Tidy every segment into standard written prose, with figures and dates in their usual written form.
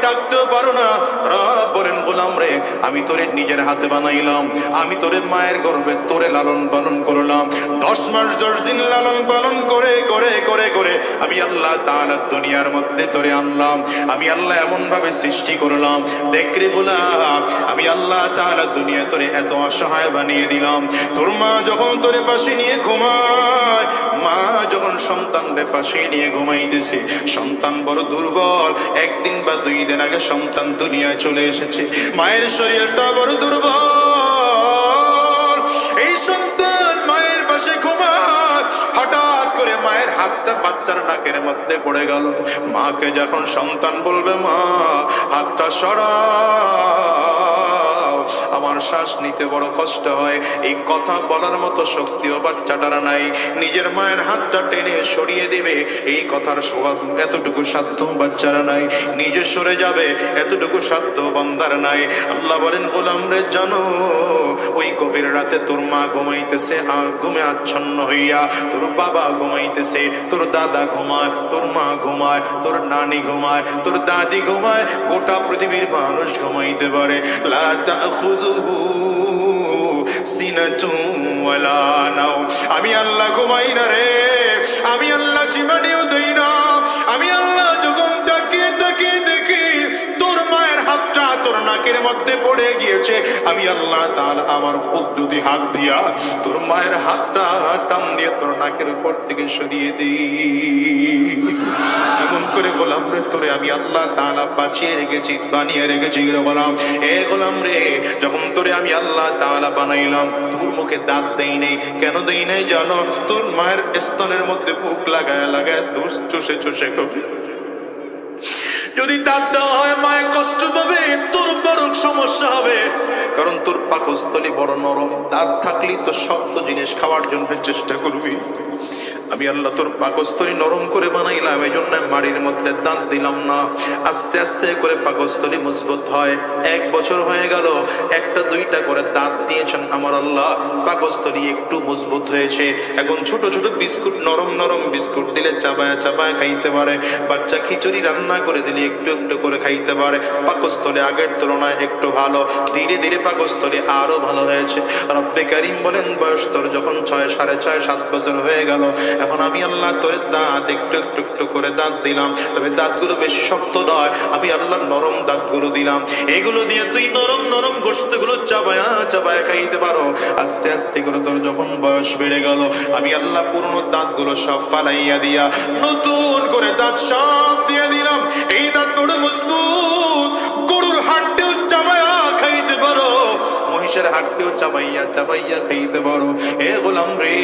ডাকতেও পারো না। রব বলেন গোলাম রে, আমি তোরে নিজের হাতে বানাইলাম, আমি তোরে মায়ের গর্ভে তোরে লালন পালন করলাম, 10 মাস 10 দিন লালন পালন করে করে করে করে আমি আল্লাহ তাআলা দুনিয়ার মধ্যে তোরে আনলাম। আমি আল্লাহ এমন ভাবে সৃষ্টি করলাম, দেখ রে গোলাম, আমি আল্লাহ তাআলা দুনিয়া তোরে এত অসহায় বানিয়ে দিলাম। তোর মা যখন তোরে পাশে নিয়ে ঘুমায়, মা যখন সন্তানরে পাশে নিয়ে ঘুমাইতেছে, সন্তান বড় দুর্বল, একদিন বা 2 দিন আগে সন্তান দুনিয়ায় চলে এসেছে, মায়ের শরীরটা বড় দুর্বল। এই সন্তান মায়ের পাশে ঘুমায়, হঠাৎ করে মায়ের হাতটা বাচ্চার নাকের মধ্যে পড়ে গেল। মাকে যখন সন্তান বলবে, মা হাতটা সরাও, আমার শ্বাস নিতে বড় কষ্ট হয়, এই কথা বলার মতো শক্তিও বাচ্চাটার নাই। নিজের মায়ের হাতটা টেনে সরিয়ে দিবে, এই কথার এতটুকু সাধ্য বাচ্চার নাই। নিজে সরে যাবে, এতটুকু সাধ্য বান্দার নাই। আল্লাহ বলেন, গোলাম রে জানো, ওই গভীর রাতে তোর মা ঘুমাইতেছে, ঘুমে আচ্ছন্ন হইয়া, তোর বাবা ঘুমাইতেছে, তোর দাদা ঘুমায়, তোর মা ঘুমায়, তোর নানি ঘুমায়, তোর দাদি ঘুমায়, গোটা পৃথিবীর মানুষ ঘুমাইতে পারে। লা তাখুযুহু সিনাতুন ওয়ালা নাওম। আমি আল্লাহ ঘুমাই না রে, আমি আল্লাহ জীবনেও দেই না। আমি আল্লাহ যখন তাকিয়ে তাকিয়ে দেখি তোর মায়ের হাতটা তোর নাকের মধ্যে পড়ে গিয়েছে, আমি আল্লাহ তাআলা আমার কুদরতি হাত দিয়া তোর মায়ের হাতটা টান দিয়ে তোর নাকের উপর থেকে সরিয়ে দিই। এমন করে গোলাম রে তোরে আমি আল্লাহ তাআলা বাঁচিয়ে রেখেছি, বানিয়ে রেখেছি রে গোলাম। এ গোলাম রে, যখন তোরে আমি আল্লাহ তাআলা বানাইলাম, তোর মুখে দাঁত দেই নেই। কেন দেই নাই জানো? তোর মায়ের স্তনের মধ্যে মুখ লাগায় লাগায় দুধ চুষে চুষে খাবি। যদি দাঁত দেওয়া হয় মায়ের কষ্ট পাবে, তোর বড় সমস্যা হবে, কারণ তোর পাকস্থলী বড় নরম। দাঁত থাকলেই তো শক্ত জিনিস খাওয়ার জন্য চেষ্টা করবি। আমি আল্লাহ তোর পাকস্থলী নরম করে বানাইলাম, এই জন্য মাড়ির মধ্যে দাঁত দিলাম না। আস্তে আস্তে করে পাকস্থলী মজবুত হয়। 1 বছর হয়ে গেল, 1টা 2টা করে দাঁত দিয়েছেন আমার আল্লাহ, পাকস্থলী একটু মজবুত হয়েছে। এখন ছোট ছোট বিস্কুট, নরম নরম বিস্কুট দিলে চাবায় চাবায় খাইতে পারে। বাচ্চা খিচুড়ি রান্না করে দিলে একটু একটু করে খাইতে পারে। পাকস্থলী আগের তুলনায় একটু ভালো, ধীরে ধীরে পাকস্থলী আরো ভালো হয়েছে। রব্বে কারীম বলেন, বয়স তোর যখন 6, 6.5, 7 বছর হয়ে গেল, এখন আমি আল্লাহ তোর দাঁত একটু একটু একটু করে দাঁত দিলাম। তবে দাঁতগুলো বেশি শক্ত নয়, আমি আল্লাহ নরম দাঁতগুলো দিলাম। এগুলো দিয়ে তুই নরম নরম গোশতগুলো চাবায়া চাবায়া খাইতে পারো। আস্তে আস্তে করে তোর যখন বয়স বেড়ে গেল, আমি আল্লাহ পুরনো দাঁতগুলো সব ফালাইয়া দিয়া নতুন করে দাঁত সব দিয়ে দিলাম। এই দাঁত বড় মজবুত, গরুর হাড়টিও চাবায়া খাইতে পারো, মহিষের হাড়টিও চাবাইয়া চাবাইয়া খাইতে পারো। এ গোলাম রে,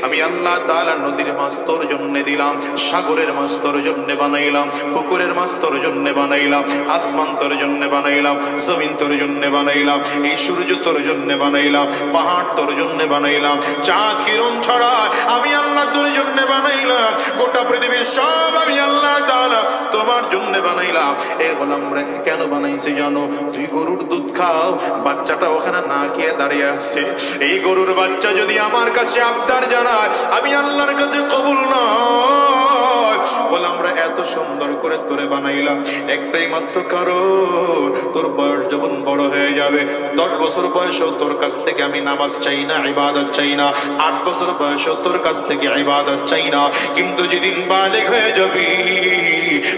আমি আল্লাহ তাআলা নদীর মাছ তোর জন্য দিলাম, সাগরের মাছ তোর জন্য বানাইলাম, পুকুরের মাছ তোর জন্য বানাইলাম, আসমান তোর জন্য বানাইলাম, জমিন তোর জন্য বানাইলাম, এই সূর্য তোর জন্য বানাইলাম, পাহাড় তোর জন্য বানাইলাম, চাঁদ কিরণ ছড়া আমি আল্লাহ তোর জন্য বানাইলাম, গোটা পৃথিবীর সব আমি আল্লাহ তাআলা তোমার জন্য বানাইলাম। এ গোলাম রে, কেন বানাইছি জানো? তুই গরুর দুধ খাও, বাচ্চাটা ওখানে না খেয়ে দাঁড়িয়ে আসছে। এই গরুর বাচ্চা যদি আমার কাছে আবদার জানায়, আমি আল্লাহর কাছে কবুল নয়। বলে আমরা এত সুন্দর করে তোরে বানাইলাম একটাই মাত্র কারণ, তোর বয়স যখন বড় হয়ে যাবে, 10 বছর বয়সেও তোর কাছ থেকে আমি নামাজ চাই না, ইবাদত চাই না, 8 বছর বয়সেও তোর কাছ থেকে ইবাদত চাই না। কিন্তু যেদিন বালেগ হয়ে যাবি,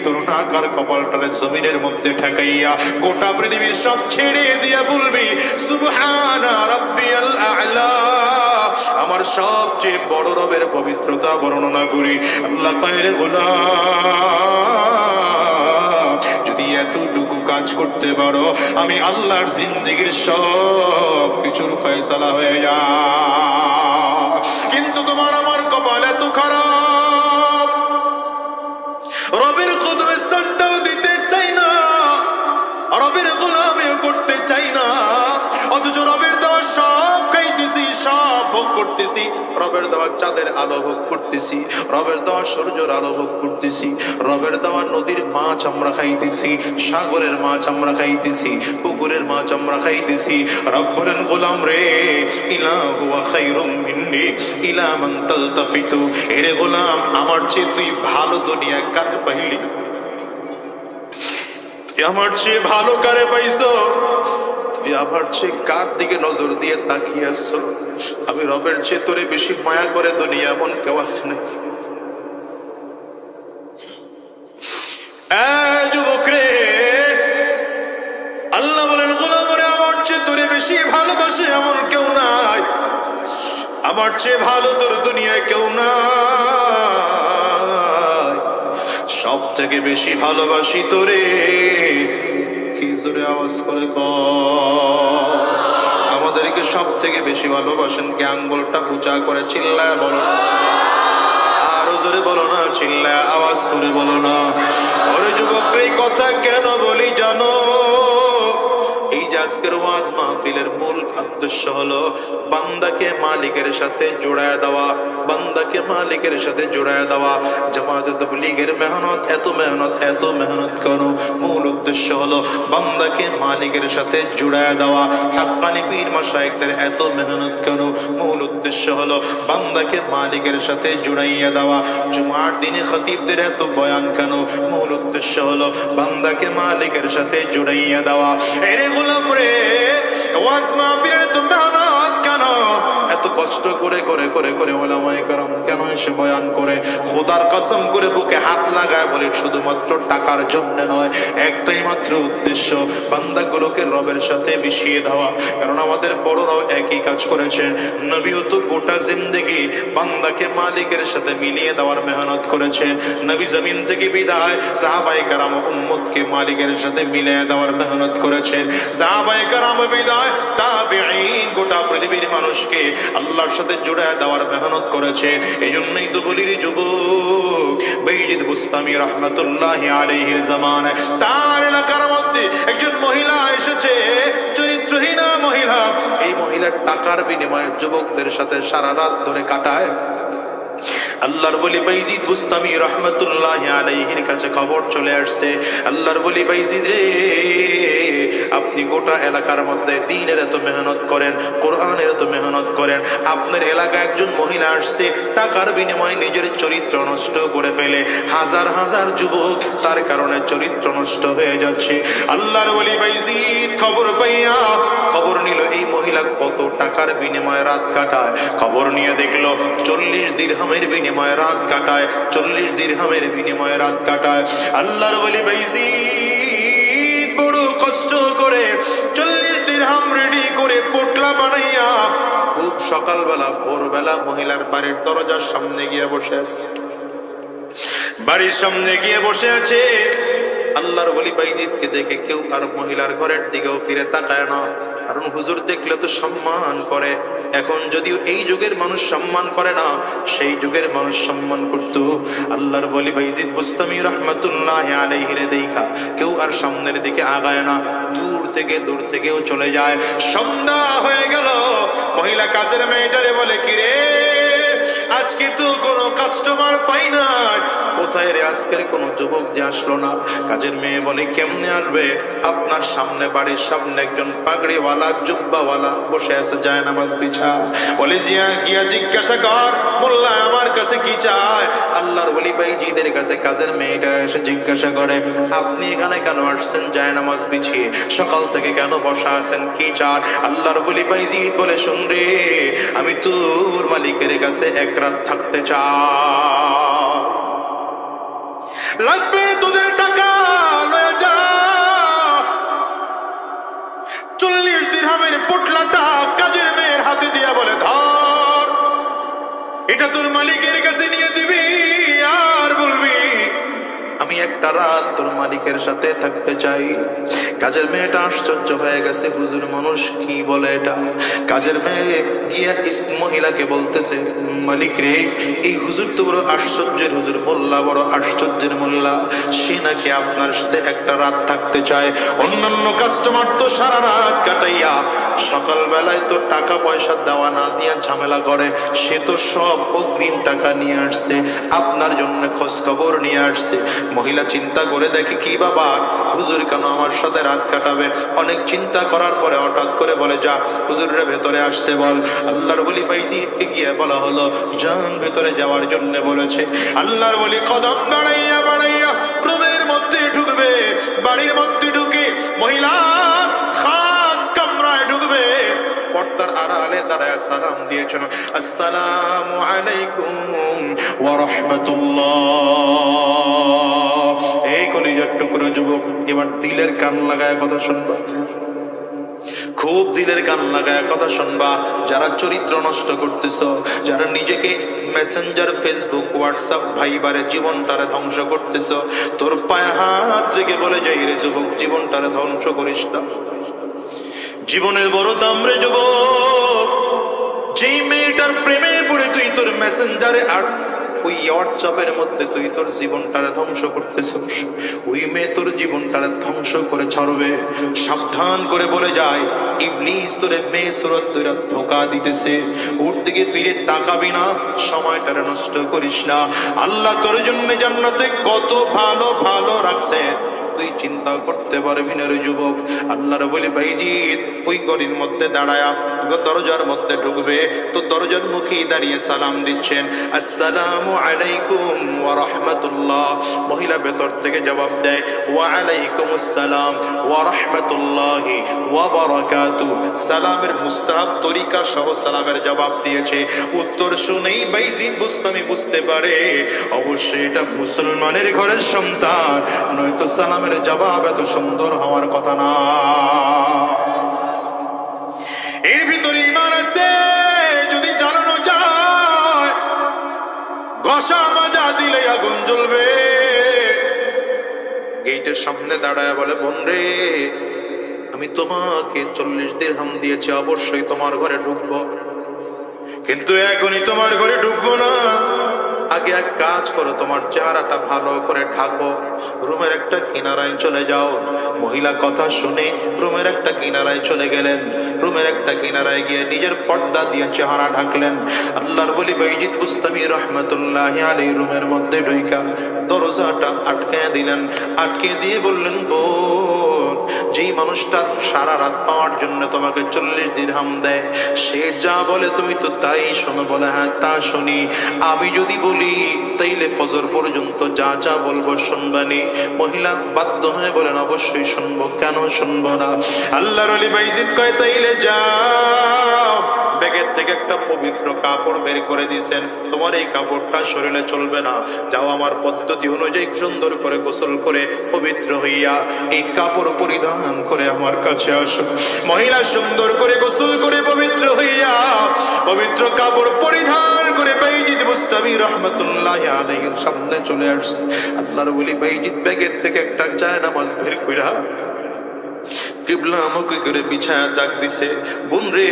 তোর নাকার কপালটারে জমিনের মধ্যে ঠেকাইয়া গোটা পৃথিবীর সব ছেড়ে দিয়া বলবি, সুবহানা রাব্বিয়াল আ'লা। আমার সবচেয়ে বড় রবের পবিত্রতা বর্ণনা করি। আল্লাহ কয়, গোলাম, যদি এতটুকু কাজ করতে পারো, আমি আল্লাহর জিন্দেগির সব কিছুর ফয়সালা হয়ে যায়। কিন্তু তোমার আমার কপাল এত খারাপ, রবের কদমে সাজদাও দিতে চাই না, রবের গোলামিও করতে চাই না, অথচ রবের দেওয়া সব খাইতেছি, সব ভোগ করতেছি। রবের দেওয়া চাঁদের আলো ভোগ করতেছি, রবের দেওয়া সূর্যের আলো ভোগ করতেছি, রবের দেওয়া নদীর মাছ আমরা খাইতেছি, সাগরের মাছ আমরা খাইতেছি, পুকুরের মাছ আমরা খাইতেছি। রব বলেন, গোলাম রে, ইলাহু ওয়া খায়রুম মিন্নি ইলা মান তালতাফিতু। এরে গোলাম, আমার চেয়ে তুই ভালো দুনিয়া কাকে পাইলি? আমার চেয়ে ভালো কারে পাইছো? তুই আমার চেয়ে কার দিকে নজর দিয়ে তাকিয়ে আসছো? আমি রবের চেয়ে তোরে বেশি মায়া করে দুনিয়া এমন কেউ আছে নাকি? যুবক রে, আল্লাহ বলেন গোলাম রে, আমার চেয়ে তোরে বেশি ভালোবাসে এমন কেউ নাই। আমার চেয়ে ভালো তোর দুনিয়ায় কেউ নাই। সব থেকে বেশি ভালোবাসি তোরে। কি জোরে আওয়াজ করে কর। আমাদেরকে সব থেকে বেশি ভালোবাসেন কে? আঙ্গুলটা উঁচা করে চিল্লায় বলো, আরো জোরে বলো না, চিল্লায় আওয়াজ করে বলো না। ওরে যুবক, এই কথা কেন বলি জানো? এই যে আজকের ওয়াজ মাহফিলের মূল উদ্দেশ্য হলো বান্দাকে মালিকের সাথে জোড়ায় দেওয়া, বান্দাকে মালিকের সাথে জোড়ায় দেওয়া। জামাতে তাবলীগের মেহনত, এত মেহনত কেন? মূল উদ্দেশ্য হলো বান্দাকে মালিকের সাথে জোড়ায় দেওয়া। হাক্কানি পীর মাশায়েখদের এত মেহনত কেন? মূল উদ্দেশ্য হলো বান্দাকে মালিকের সাথে জোড়াইয়া দেওয়া। জুমার দিনে খতিবদের এত বয়ান কেন? মূল উদ্দেশ্য হলো বান্দাকে মালিকের সাথে জোড়াইয়া দেওয়া। এরে গোলাম রে, ওয়াজ মাহফিলের তো মেহনত কেন? এত কষ্ট করে করে করে করে ওলামায়ে কেরাম কেন এসে বয়ান করে? খোদার কসম করে বুকে হাত লাগায় বলে শুধুমাত্র টাকার জন্য নয়, একটাই মাত্র উদ্দেশ্য, বান্দাগুলোকে রবের সাথে মিশিয়ে দেওয়া। কারণ আমাদের বড়রাও একই কাজ করেছেন। নবীও তো গোটা জিন্দেগি বান্দাকে মালিকের সাথে মিলিয়ে দেওয়ার মেহনত করেছেন। নবী জমিন থেকে বিদায় সাহাবায়ে কেরাম উম্মতকে মালিকের সাথে মিলিয়ে দেওয়ার মেহনত করেছেন। সাহাবায়ে কেরাম বিদায় তাবেঈন গোটা পৃথিবীর মানুষকে আল্লাহর সাথে জুড়ে দেওয়ার মেহনত করেছে। এই জন্যই তো বলি রে যুবক, বাইজিদ বুস্তামি রহমাতুল্লাহি আলাইহির জামানায় তার এলাকার মধ্যে একজন মহিলা এসেছে, চরিত্রহীনা মহিলা। এই মহিলার টাকার বিনিময়ে যুবকদের সাথে সারা রাত ধরে কাটায়। আল্লাহর ওলি বাইজিদ বুস্তামি রহমাতুল্লাহি আলাইহির কাছে খবর চলে আসছে, আল্লাহর ওলি বাইজিদ রে, আপনি গোটা এলাকার মধ্যে দ্বীনের এত মেহনত করেন, কোরআনের এত মেহনত করেন, আপনার এলাকায় একজন মহিলা আসছে, টাকার বিনিময়ে নিজের চরিত্র নষ্ট করে ফেলে। হাজার হাজার যুবক তার কারণে চরিত্র নষ্ট হয়ে যাচ্ছে। আল্লাহর ওলি বাইজিদ খবর পাইয়া খবর নিল এই মহিলা কত টাকার বিনিময়ে রাত কাটায়। খবর নিয়ে দেখলো 40 দিরহামের বিনিময়ে রাত কাটায়, 40 দিরহামের বিনিময়ে রাত কাটায়। আল্লাহর ওলি বাইজিদ বড় কষ্ট করে 40 দিরহাম রেডি করে পোটলা বানাইয়া খুব সকালবেলা ভোরবেলা মহিলার বাড়ির দরজার সামনে গিয়ে বসে আছে। বাড়ির সামনে গিয়ে বসে আছে। আল্লাহর ওলি বাইজিদকে দেখে কেউ আর মহিলার ঘরের দিকেও ফিরে তাকায় না, কারণ হুজুর দেখলে তো সম্মান করে। এখন যদিও এই যুগের মানুষ সম্মান করে না, সেই যুগের মানুষ সম্মান করত। আল্লাহর ওলি বাইজিদ বুস্তামি রহমাতুল্লাহি আলাইহি রে দেখা কেউ আর সামনের দিকে আগায় না, দূর থেকেও চলে যায়। সন্ধ্যা হয়ে গেল, মহিলা কাজের মেয়েটারে বলে, কি রে আজকে তো কোনো কাস্টমার পাই না, কোথায় রে আজকের কোনো যুবক যে আসলো না? কাজের মেয়ে বলে, কেমনে আসবে? আপনার সামনে বাড়ির সামনে একজন পাগড়িওয়ালা জুব্বাওয়ালা বসে আছে, যায় নামাজ বিছা। বলে গিয়া জিজ্ঞাসা কর মোল্লা আমার কাছে কি চায়? আল্লাহর ওলি বাইজিদের কাছে কাজের মেয়েটা এসে জিজ্ঞাসা করে, আপনি এখানে কেন আসছেন যায় নামাজ বিছিয়ে? সকাল থেকে কেন বসা আছেন, কি চান? আল্লাহর ওলি বাইজিদ বলে, শুন রে, আমি তোর মালিকের কাছে এক রাত থাকতে চাই, লাগবে তোদের টাকা লয়ে যা। 40 দিরহামের পোটলাটা কাজের মেয়ের হাতে দিয়া বলে, ধর, এটা তোর মালিকের কাছে নিয়ে দিবি আর বলবি আমি একটা রাত তোর মালিকের সাথে থাকতে চাই। কাজের মেয়েটা আশ্চর্য হয়ে গেছে, হুজুর মানুষ কি বলে এটা? কাজের মেয়ে গিয়া মহিলাকে বলতেছে, মালিক রে, এই হুজুর তো বড় আশ্চর্যের হুজুর, মোল্লা বড় আশ্চর্যের মোল্লা, সে নাকি আপনার সাথে একটা রাত থাকতে চায়। অন্যান্য কাস্টমার তো সারা রাত কাটাইয়া সকালবেলায় তো টাকা পয়সা দেওয়া না দিয়া ঝামেলা করে, সে তো সব অগ্রিম টাকা নিয়ে আসছে, আপনার জন্য খোঁজ খবর নিয়ে আসছে। মহিলা চিন্তা করে দেখে, কি বাবা, হুজুর কেন আমার সাথে রাত কাটাবে? অনেক চিন্তা করার পরে হঠাৎ করে বলে, যা হুজুরের ভেতরে আসতে বল। আল্লাহর ওলি বাইজিদকে গিয়ে বলা হলো, যান ভেতরে যাওয়ার জন্য বলেছে। আল্লাহর ওলি কদম বাড়াইয়া বাড়াইয়া রুমের মধ্যে ঢুকবে, বাড়ির মধ্যে ঢুকে মহিলার খাস কামরায় ঢুকবে, পর্দার আড়ালে দাঁড়ায় সালাম দিয়েছেন, আসসালামু আলাইকুম ওয়া রাহমাতুল্লাহ। এই কলিজার টুকরো যুবক, এবার দিলের কান লাগায় কথা শুনবা, খুব দিলের কান লাগায় কথা শুনবা। যারা চরিত্র নষ্ট করতেছ, যারা নিজেকে মেসেঞ্জার, ফেসবুক, হোয়াটসঅ্যাপ, ভাইবারে জীবনটারে ধ্বংস করতেছ, তোর পায়ে হাত রেখে বলে যাই রে যুবক, জীবনটারে ধ্বংস করিস না। জীবনের বড় দাম রে যুবক। যেই মেয়েটার প্রেমে পড়ে তুই তোর মেসেঞ্জারে আর ওই হোয়াটসঅ্যাপের মধ্যে তুই তোর জীবনটারে ধ্বংস করতেছিস, ওই মেয়ে তোর জীবনটারে ধ্বংস করে ছাড়বে। সাবধান করে বলে যায়, ইবলিস তোরে মেয়ে সুরত তোরা ধোঁকা দিতেছে, ওর দিকে ফিরে তাকাবি না, সময়টারে নষ্ট করিস না। আল্লাহ তোর জন্য জান্নাতে কত ভালো ভালো রাখছে, তুই চিন্তা করতে পারবি না রে যুবক। আল্লাহর বলে বাইজিদ ওই গলির মধ্যে দাঁড়ায়া দরজার মধ্যে ঢুকবে, তো দরজার মুখেই দাঁড়িয়ে সালাম দিচ্ছেন, আসসালামু আলাইকুম ওয়া রাহমাতুল্লাহ। মহিলা ভেতর থেকে জবাব দেয়, ওয়া আলাইকুম আসসালাম ওয়া রাহমাতুল্লাহি ওয়া বারাকাতু। সালামের মুস্তাহাব তরিকা সহ সালামের জবাব দিয়েছে। উত্তর শুনেই বাইজিদ বুস্তামি বুঝতে পারে, অবশ্যই এটা মুসলমানের ঘরের সন্তান, নয়তো সালামের জবাব এত সুন্দর হওয়ার কথা না। এর ভিতরে ঈমান আছে, যদি জ্বালানো যায়, ঘষা মাজা দিলে আগুন জ্বলবে। গেটের সামনে দাঁড়ায় বলে, বোন রে, আমি তোমাকে 40 দিরহাম দিয়েছি, অবশ্যই তোমার ঘরে ঢুকবো, কিন্তু এখনই তোমার ঘরে ঢুকবো না। আগে এক কাজ করো, তোমার চেহারাটা ভালো করে ঢাকো, রুমের একটা কিনারায় চলে যাও। মহিলা কথা শুনে রুমের একটা কিনারায় চলে গেলেন। রুমের একটা কিনারায় গিয়ে নিজের পর্দা দিয়ে চেহারা ঢাকলেন। আল্লাহর বলি বাইজিদ বুস্তামি রহমতুল্লাহি আলাইহি রুমের মধ্যে ঢুইকা দরজাটা আটকে দিলেন। আটকে দিয়ে বললেন, বোন, যেই মানুষটা সারা রাত পাওয়ার জন্য তোমাকে 40 দিরহাম দেয়, সে যা বলে তুমি তো তাই শোনো? বলে, হ্যাঁ তা শুনি। আমি যদি বলি তাইলে ফজর পর্যন্ত যা যা বলবো শুনবানি? মহিলা বাধ্য হয়ে বলেন, অবশ্যই শুনবো, কেন শুনবো না? আল্লাহর ওলি বাইজিদ কয়, তাইলে যাও। ব্যাগের থেকে একটা পবিত্র কাপড় বের করে দিয়েছেন, তোমার এই কাপড়টা শরীরে চলবে না, যাও আমার পদ্ধতি অনুযায়ী সুন্দর করে গোসল করে পবিত্র হইয়া এই কাপড় পরিধান করে আমার কাছে আসো। মহিলা সুন্দর করে গোসল করে পবিত্র হইয়া পবিত্র কাপড় পরিধান করে বাইজিদ বুস্তামি রহমতুল্লাহি আলাইহির সামনে চলে আসছে। আল্লাহর ওলি বাইজিদ ব্যাগের থেকে একটা জায়নামাজ বের কইরা কিবলা মুখী করে বিছায়া ডাক দিছে, বোন রে,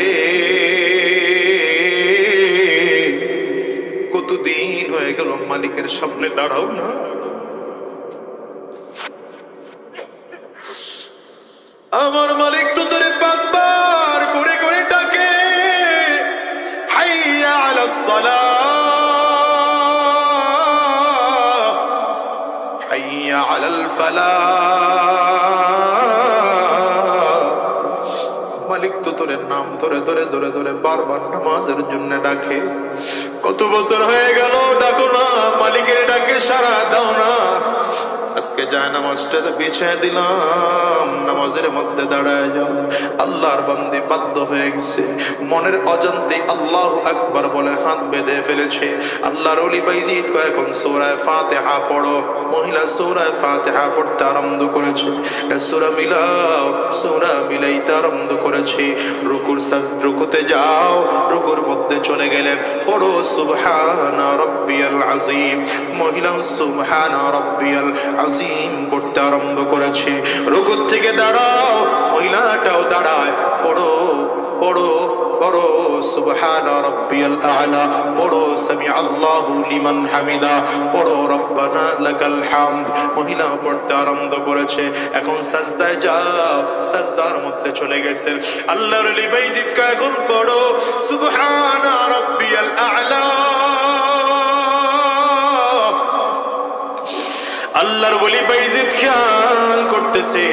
কতদিন হয়ে গেল মালিকের সামনে দাঁড়াও না? আমার মালিক তো তোরে 5 বার করে করে ডাকে, হাইয়া আলাস সালাহ, হাইয়া আলাল ফালাহ। মালিক তো তোরে নাম ধরে ধরে ধরে ধরে বারবার নামাজের জন্য ডাকে। কত বছর হয়ে গেল ডাকো না, মালিকের ডাকে সাড়া দাও না। আজকে জায়নামাজটা বিছিয়ে দিলাম, নামাজের মধ্যে দাঁড়ায় যাও। আল্লাহর বান্দী বাধ্য হয়ে গেছে, মনের অজান্তে আল্লাহু আকবার বলে হাত বেঁধে ফেলেছে। আল্লাহর ওলি বাইজিদ কয়, এখন সূরা ফাতিহা পড়ো। মহিলা সূরা ফাতিহা পড়তে আরম্ভ করেছে। সূরা মিলাও, সূরা মিলাইতে আরম্ভ করেছে। রুকুতে যাও, রুকুর মধ্যে চলে গেলেন। পড়ো সুবহানা রাব্বিয়াল আযীম। মহিলা সুবহানা রাব্বিয়াল আযীম পড়তে আরম্ভ করেছে। রুকু থেকে দাঁড়াও, মহিলাটাও দাঁড়ায়। পড়ো পড়ো পড়ো সুবহানা রাব্বিয়াল আ'লা, পড়ো সামি আল্লাহু লিমান হামিদা, পড়ো রব্বানা লাকাল হামদ। মহিলা পড়তে আরম্ভ করেছে। এখন সাজদায় যাও, সাজদার মধ্যে চলে গেছে। আল্লাহর ওলি বাইজিদ কা এখন পড়ো সুবহানা রাব্বিয়াল আ'লা। আল্লাহর ওলি বাইজিদ খেয়াল করতেছে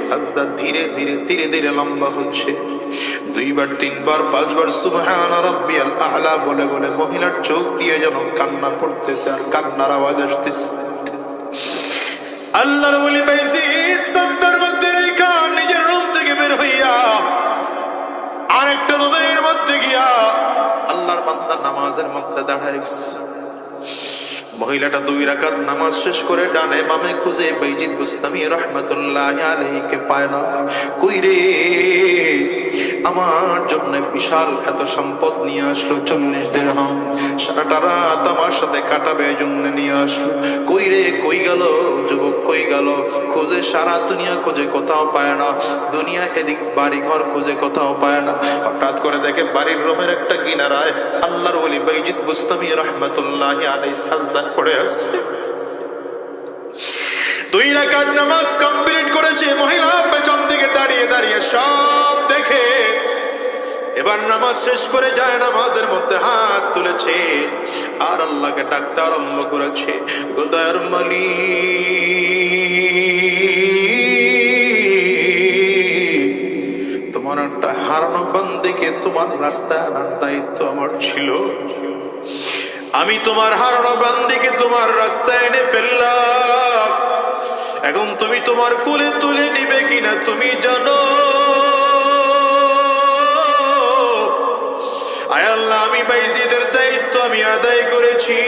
সাজদা ধীরে ধীরে ধীরে ধীরে লম্বা হচ্ছে। দুইবার, তিনবার, পাঁচবার সুবহান রাব্বিয়াল আ'লা বলে বলে মহিলার চোখ দিয়ে যেন কান্না পড়তেছে আর কান্নার আওয়াজ আসতেছে। আল্লাহর ওলি বাইজিদ সাজদার মধ্যে রেখা নিজের রুম থেকে বের হইয়া আরেকটা রুমের মধ্যে গিয়া আল্লাহর বান্দা নামাজের মধ্যে দাঁড়ায় গেছে। মহিলাটা 2 রাকাত নামাজ শেষ করে ডানে বামে খুঁজে বাইজিদ বুস্তামি রাহমাতুল্লাহি আলাইহিকে পায় না। কই রে, আমার জন্য বিশাল এত সম্পদ নিয়ে আসলো, 40 দিরহাম, সারাটা রাত আমার সাথে কাটাবে জন্য নিয়ে আসলো। কই রে, কই গেল যুবক, কই গেল? খুঁজে সারা দুনিয়া খুঁজে কোথাও পায় না। দুনিয়া এদিক বাড়ি ঘর খুঁজে কোথাও পায় না। হঠাৎ করে দেখে বাড়ির রুমের একটা কিনারায় আল্লাহর ওলি বাইজিদ বুস্তামি রাহমাতুল্লাহি আলাইহি সাজদা পড়ে আছে। 2 রাকাত নামাজ কমপ্লিট করেছে। মহিলা পেছন দিকে দাঁড়িয়ে দাঁড়িয়ে সব দেখে এবার নামাজ শেষ করে যায় নামাজের মধ্যে হাত তুলেছে আর আল্লাহকে ডাকতে আরম্ভ করেছে। গোদার মালিক, তোমার একটা হারানো বান্দাকে তোমার রাস্তায় আনার দায়িত্ব আমার ছিল। আমি তোমার হারানো বান্দাকে তোমার রাস্তায় এনে ফেললাম। এখন তুমি তোমার কোলে তুলে নিবে কিনা তুমি জানো। আয় আল্লাহ, আমি বাইজিদের দায়িত্ব আমি আদায় করেছি।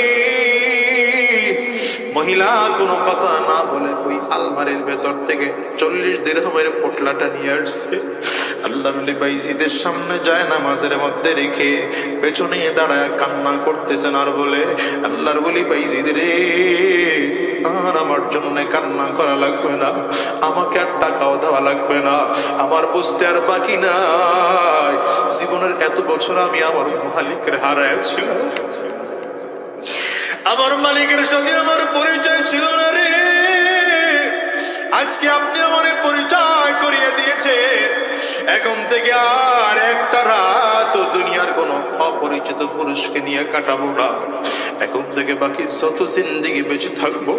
মহিলা কোনো কথা না বলে ওই আলমারির ভেতর থেকে 40 দিরহামের পোটলাটা নিয়ে আসছে। আল্লাহর ওলি বাইজিদের সামনে যায় নামাজের মধ্যে রেখে পেছনে দাঁড়ায় কান্না করতেছেন আর বলে, আল্লাহর ওলি বাইজিদ রে, আর আমার জন্য কান্না করা লাগবে না, আমাকে আর টাকাও দেওয়া লাগবে না, আমার বুঝতে আর বাকি নাই। জীবনের এত বছর আমি আমার মালিকের হারাইছিলাম, আমার মালিকের সাথে আমার পরিচয় ছিল না রে। আজকে আপনি আমার পরিচয় করিয়ে দিয়েছে। এখন থেকে আর একটা রাত দুনিয়ার কোনো অপরিচিত পুরুষকে নিয়ে কাটাবো না। এখন থেকে বাকি যত জিন্দেগি বেঁচে থাকবো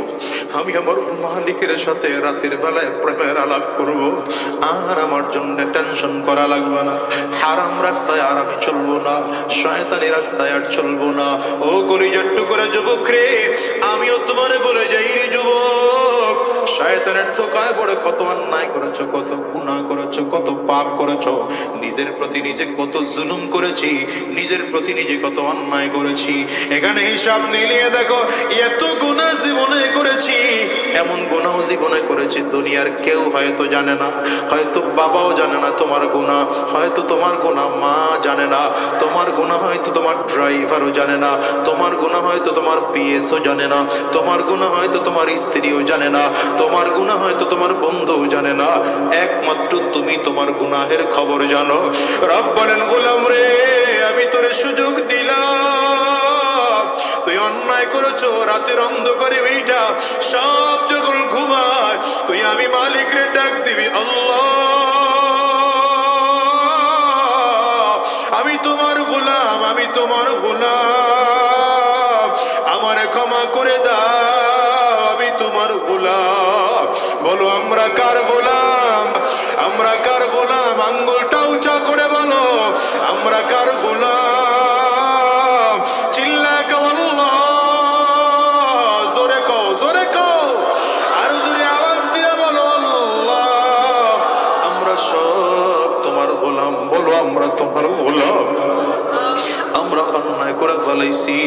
আমি আমার মালিকের সাথে রাতের বেলায় প্রেমের আলাপ করব। আর আমার জন্য টেনশন করা লাগবে না। হারাম রাস্তায় আর আমি চলবো না, শয়তানি রাস্তায় আর চলবো না। ও কলিজার টুকরা যুবক রে, আমিও তোমারে বলে যাই রে যুবক, শয়তানের ধোঁকায় পড়ে কত অন্যায় করেছো, কত গুনাহ করেছো, কত পাপ করেছো, নিজের প্রতি নিজে কত জুলুম করেছি, নিজের প্রতি নিজে কত অন্যায় করেছি। এখানে হিসাব মিলিয়ে দেখো, এত গুনাহ জীবনে করেছি, এমন গুনাহ জীবনে করেছি দুনিয়ার কেউ হয়তো জানে না, হয়তো বাবাও জানে না তোমার গুনাহ, হয়তো তোমার গুনাহ মা জানে না, তোমার গুনাহ হয়তো তোমার ড্রাইভারও জানে না, তোমার গুনাহ হয়তো তোমার পিএসও জানে না, তোমার গুনাহ হয়তো তোমার স্ত্রীও জানে না, তোমার গুনাহ হয়তো তোমার বন্ধুও জানে না। একমাত্র তুমি তোমার গুনাহের খবর জানো। রব বলেন, গোলাম রে, আমি তোরে সুযোগ দিলাম, তুই অন্যায় করেছো, রাতের অন্ধকারে ওইটা সব যখন ঘুমায় তুই আমি মালিক রে ডাক দিবি, আল্লাহ আমি তোমার গোলাম, আমি তোমার গোলাম, আমারে ক্ষমা করে দাও, আমি তোমার গোলাম। বলো আমরা কার গোলাম? আমরা কার গোলাম? আঙ্গুলটা উঁচা করে বলো, আমরা কার গোলাম? চিল্লা কও আল্লাহ, জোরে কও, জোরে কও, আর জোরে আওয়াজ দিয়ে বলো আল্লাহ, আমরা সব তোমার গোলাম। বলো আমরা তোমার গোলাম, আমরা অন্যায় করে ফেলাইছি।